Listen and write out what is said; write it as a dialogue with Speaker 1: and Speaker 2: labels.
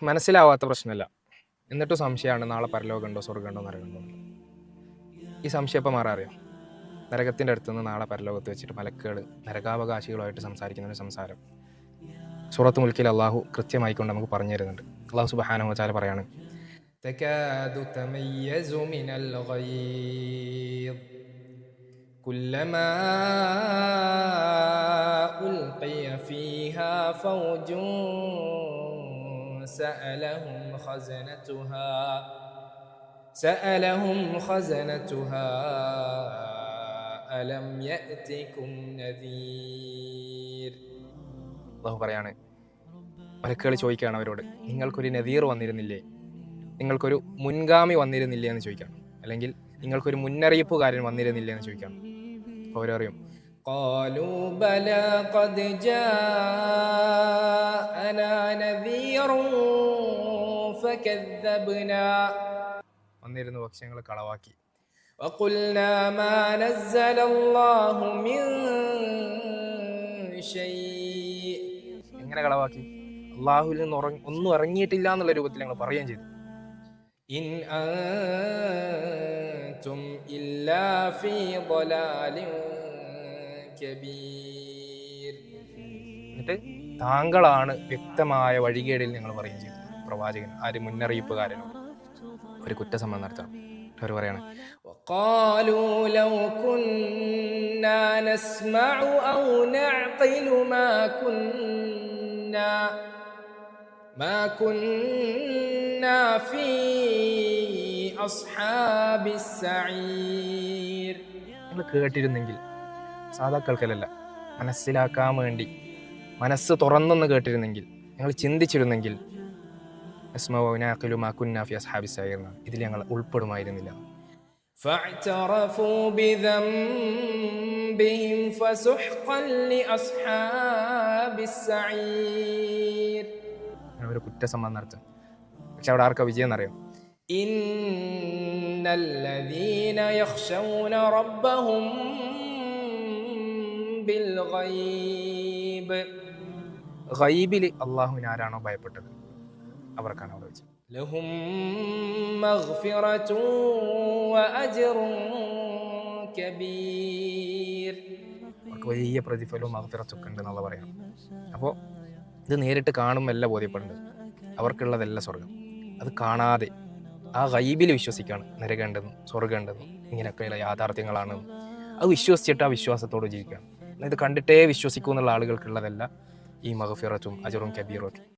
Speaker 1: മനസ്സിലാവാത്ത പ്രശ്നമല്ല. എന്നിട്ടും സംശയമാണ് നാളെ പരലോകമുണ്ടോ സ്വർഗ്ഗമുണ്ടോ നരകമുണ്ടോ. ഈ സംശയം എപ്പോൾ മാറാറിയോ? നരകത്തിൻ്റെ അടുത്തുനിന്ന് നാളെ പരലോകത്ത് വെച്ചിട്ട് മലക്കുകൾ നരകാവകാശികളുമായിട്ട് സംസാരിക്കുന്ന ഒരു സംസാരം സൂറത്ത് മുൽക്കിൽ അള്ളാഹു കൃത്യമായിക്കൊണ്ട് നമുക്ക് പറഞ്ഞു തരുന്നുണ്ട്. അള്ളാഹു സുബ്ഹാനഹു വ തആല പറയാണ്, തകാദു തമയ്യസു മിനൽ ഗൈദ് കുല്ലമാ ഉൽഖിയ ഫീഹാ ഫൗജുൻ سألهم خزنتها ألم يأتكم نذير. അള്ളാഹു പറയാണ്, മലക്കുകൾ ചോദിക്കുകയാണ് അവരോട്, നിങ്ങൾക്കൊരു നദീർ വന്നിരുന്നില്ലേ, നിങ്ങൾക്കൊരു മുൻഗാമി വന്നിരുന്നില്ലേ എന്ന് ചോദിക്കണം, അല്ലെങ്കിൽ നിങ്ങൾക്കൊരു മുന്നറിയിപ്പുകാരൻ വന്നിരുന്നില്ലേ എന്ന് ചോദിക്കണം. അവരറിയും, قالوا بلى قد جاءنا نذير فكذبنا. വന്നിരുന്നു, പക്ഷെ ഞങ്ങൾ കളവാക്കി. وقلنا ما نزل الله من شيء. എങ്ങനെ കളവാക്കി? അള്ളാഹുവിൽ നിന്ന് ഒന്നും ഇറങ്ങിയിട്ടില്ല എന്നുള്ള രൂപത്തിൽ ഞങ്ങൾ പറയുകയും ചെയ്തു. ഇൻ അൻതും ഇല്ലാ ഫീ ളലാലിൻ കബീർ. എന്നിട്ട് താങ്കളാണ് വ്യക്തമായ വഴികേടിൽ ഞങ്ങൾ പറയുകയും ചെയ്തു. പ്രവാചകൻ, ആര്? മുന്നറിയിപ്പുകാരനോ ഒരു കുറ്റസമ്മതം നടത്തണം. അവർ പറയാണ്, وقالوا لو كنا نسمع أو نعقل ما كنا في أصحاب السعير. നിങ്ങൾ കേട്ടിരുന്നെങ്കിൽ, സാധാക്കൾക്കല്ല, മനസ്സിലാക്കാൻ വേണ്ടി മനസ്സ് തുറന്നൊന്ന് കേട്ടിരുന്നെങ്കിൽ, ഞങ്ങൾ ചിന്തിച്ചിരുന്നെങ്കിൽ, ഇതിൽ ഞങ്ങൾ ഉൾപ്പെടുമായിരുന്നില്ല. ഒരു കുറ്റസമ്മതം നടത്തും. പക്ഷെ അവിടെ ആർക്കാ വിജയം എന്നറിയാം? ഇന്നല്ലദീന യഖ്ശൗന റബ്ബഹും ബിൽ ഗൈബ്. ഗൈബിൽ അല്ലാഹുവിനെ ആരാണോ ഭയപ്പെട്ടത് അവർക്കാണ് അവിടെ വെച്ചത്. ലഹും മഗ്ഫിറതുൻ വഅജ്റുൻ കബീർ. അവർക്ക് വലിയ പ്രതിഫലവും മഗ്ഫിറത്തൊക്കെ ഉണ്ട് എന്നുള്ള പറയാം. അപ്പോൾ ഇത് നേരിട്ട് കാണുമല്ല ബോധ്യപ്പെടുന്നത്, അവർക്കുള്ളതല്ല സ്വർഗം. അത് കാണാതെ ആ ഗൈബിൽ വിശ്വസിക്കുകയാണ്, നരകമുണ്ടെന്നും സ്വർഗമുണ്ടെന്നും ഇങ്ങനെയൊക്കെയുള്ള യാഥാർത്ഥ്യങ്ങളാണ്. അത് വിശ്വസിച്ചിട്ട് ആ വിശ്വാസത്തോട് ജീവിക്കുകയാണ്. ഇത് കണ്ടിട്ടേ വിശ്വസിക്കൂ എന്നുള്ള ആളുകൾക്കുള്ളതല്ല ഈ മഗ്ഫിറത്തും അജ്റുൻ കബീറും ഒക്കെ.